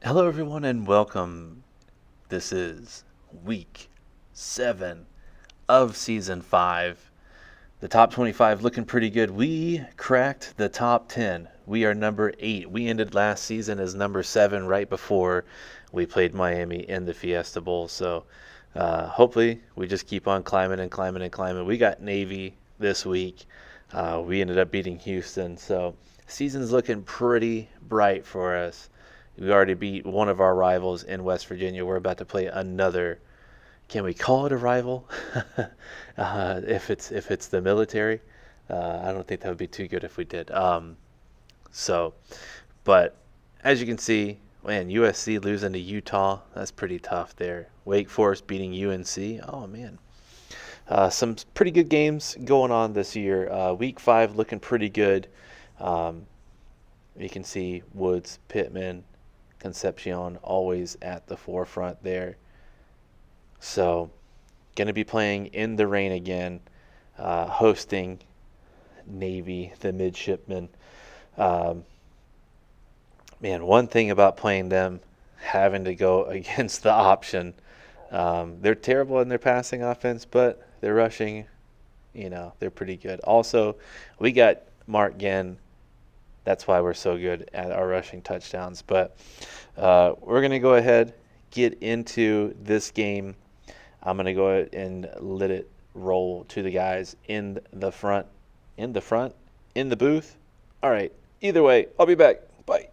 Hello, everyone, and welcome. This is week 7 of season 5. The top 25 looking pretty good. We cracked the top 10. We are number 8. We ended last season as number 7 right before we played Miami in the Fiesta Bowl. So hopefully we just keep on climbing and climbing and climbing. We got Navy this week. We ended up beating Houston. So season's looking pretty bright for us. We already beat one of our rivals in West Virginia. We're about to play another. Can we call it a rival? If it's the military, I don't think that would be too good if we did. But as you can see, man, USC losing to Utah, that's pretty tough there. Wake Forest beating UNC. Oh man, some pretty good games going on this year. Week 5 looking pretty good. You can see Woods, Pittman, Concepcion always at the forefront there. So, going to be playing in the rain again, hosting Navy, the midshipmen. Man, one thing about playing them, having to go against the option. They're terrible in their passing offense, but their rushing, they're pretty good. Also, we got Mark Genn. That's why we're so good at our rushing touchdowns. But we're going to go ahead, get into this game. I'm going to go ahead and let it roll to the guys in the front, in the booth. All right. Either way, I'll be back. Bye.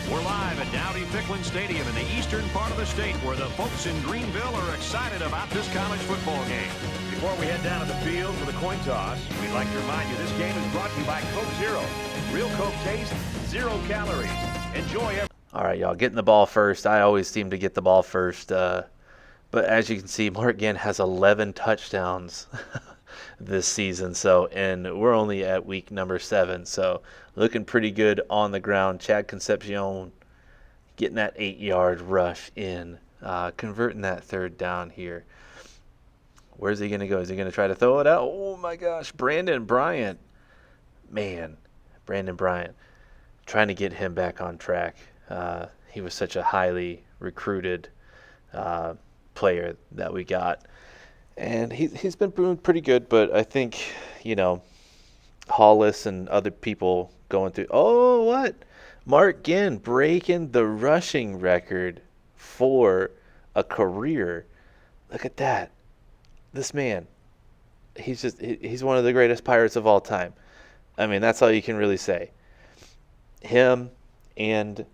We're live at Dowdy-Ficklen Stadium in the eastern part of the state where the folks in Greenville are excited about this college football game. Before we head down to the field for the coin toss, we'd like to remind you this game is brought to you by Coke Zero. Real Coke taste, 0 calories. Enjoy every... All right, y'all, getting the ball first. I always seem to get the ball first. But as you can see, Mark Genn has 11 touchdowns this season. And we're only at week number 7. So looking pretty good on the ground. Chad Concepcion getting that 8-yard rush in, converting that third down here. Where's he going to go? Is he going to try to throw it out? Oh, my gosh. Brandon Bryant. Man, Brandon Bryant. Trying to get him back on track. He was such a highly recruited player that we got. And he's been doing pretty good, but I think, Hollis and other people going through. Oh, what? Mark Genn breaking the rushing record for a career. Look at that. This man, he's one of the greatest Pirates of all time. I mean, that's all you can really say. Him and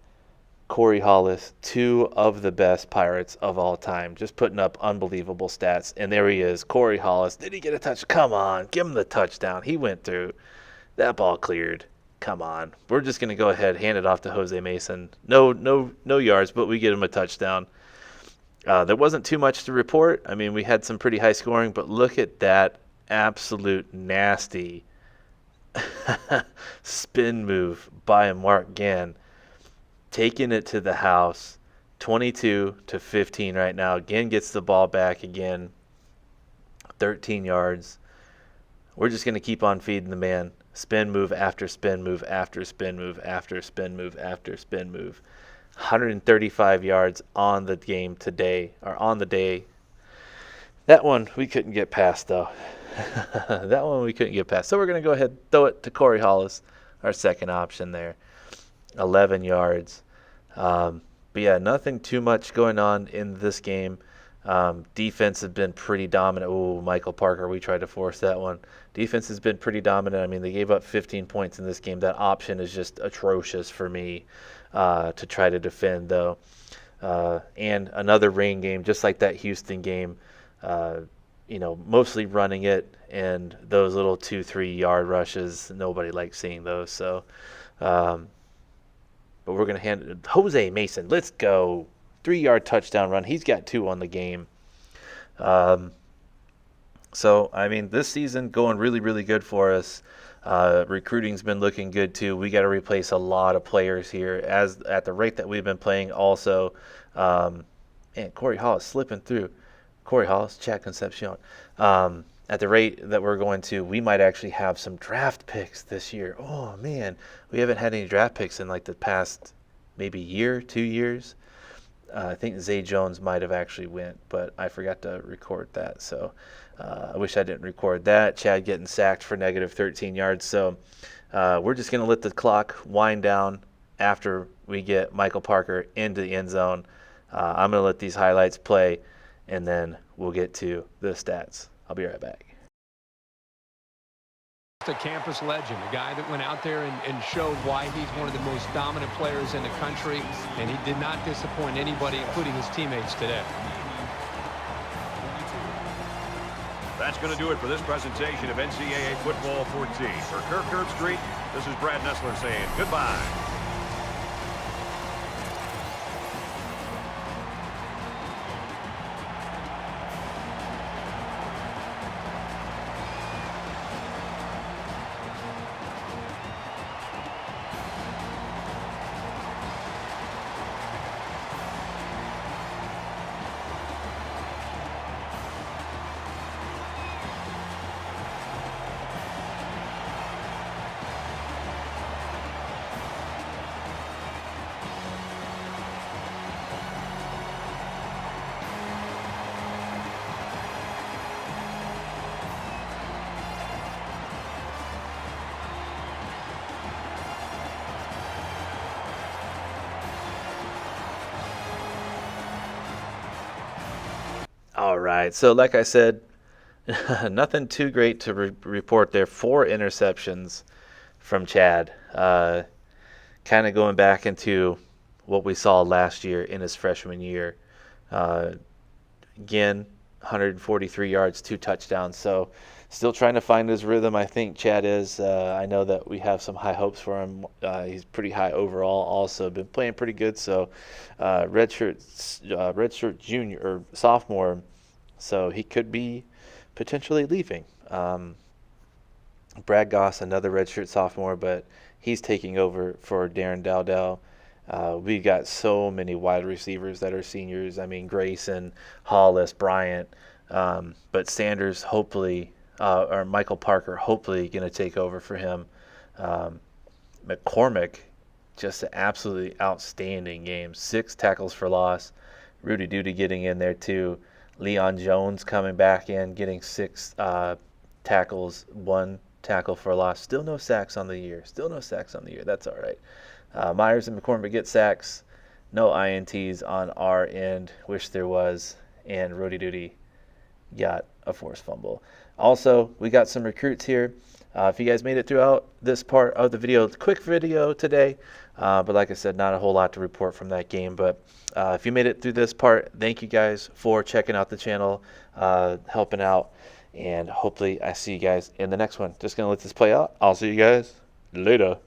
Corey Hollis, 2 of the best Pirates of all time, just putting up unbelievable stats. And there he is, Corey Hollis. Did he get a touch? Come on, give him the touchdown. He went through. That ball cleared. Come on. We're just going to go ahead, hand it off to Jose Mason. No yards, but we get him a touchdown. There wasn't too much to report. I mean, we had some pretty high scoring, but look at that absolute nasty spin move by Mark Genn. Taking it to the house, 22-15 right now. Genn gets the ball back again, 13 yards. We're just going to keep on feeding the man. Spin move after spin move after spin move after spin move after spin move. 135 yards on the game today, or on the day. That one we couldn't get past, though. That one we couldn't get past. So we're going to go ahead and throw it to Corey Hollis, our second option there. 11 yards. But yeah, nothing too much going on in this game. Defense has been pretty dominant. Oh, Michael Parker, we tried to force that one. Defense has been pretty dominant. I mean, they gave up 15 points in this game. That option is just atrocious for me to try to defend, though. And another rain game, just like that Houston game. Mostly running it, and those little 2-3 yard rushes, nobody likes seeing those. So But we're going to hand it to Jose Mason. Let's go. 3-yard touchdown run. He's got 2 on the game. So, I mean, this season going really, really good for us. Recruiting's been looking good too. We got to replace a lot of players here as at the rate that we've been playing. Also, and Corey Hall is slipping through. Corey Hall, Chad Concepcion. At the rate that we're going to, we might actually have some draft picks this year. Oh man, we haven't had any draft picks in like the past maybe year, 2 years. I think Zay Jones might have actually went, but I forgot to record that. So I wish I didn't record that. Chad getting sacked for negative 13 yards. So we're just going to let the clock wind down after we get Michael Parker into the end zone. I'm going to let these highlights play, and then we'll get to the stats. I'll be right back. A campus legend, a guy that went out there and showed why he's one of the most dominant players in the country, and he did not disappoint anybody, including his teammates today. That's going to do it for this presentation of NCAA Football 14. For Kirk Herbstreit, this is Brad Nessler saying goodbye. All right, so like I said, nothing too great to report there. 4 interceptions from Chad. Kind of going back into what we saw last year in his freshman year. Again, 143 yards, 2 touchdowns. So still trying to find his rhythm, I think Chad is. I know that we have some high hopes for him. He's pretty high overall also. Been playing pretty good. So redshirt junior or sophomore. So he could be potentially leaving. Brad Goss, another redshirt sophomore, but he's taking over for Darren Dowdell. We got so many wide receivers that are seniors. I mean, Grayson, Hollis, Bryant, but Sanders hopefully, or Michael Parker hopefully going to take over for him. McCormick, just an absolutely outstanding game. 6 tackles for loss. Rudy Duty getting in there too. Leon Jones coming back in, getting 6 tackles, 1 tackle for a loss. Still no sacks on the year. That's all right. Myers and McCormick get sacks. No INTs on our end. Wish there was. And Rudy Duty got a forced fumble. Also, we got some recruits here. If you guys made it throughout this part of the video, quick video today. But like I said, not a whole lot to report from that game. But if you made it through this part, thank you guys for checking out the channel, helping out. And hopefully I see you guys in the next one. Just going to let this play out. I'll see you guys later.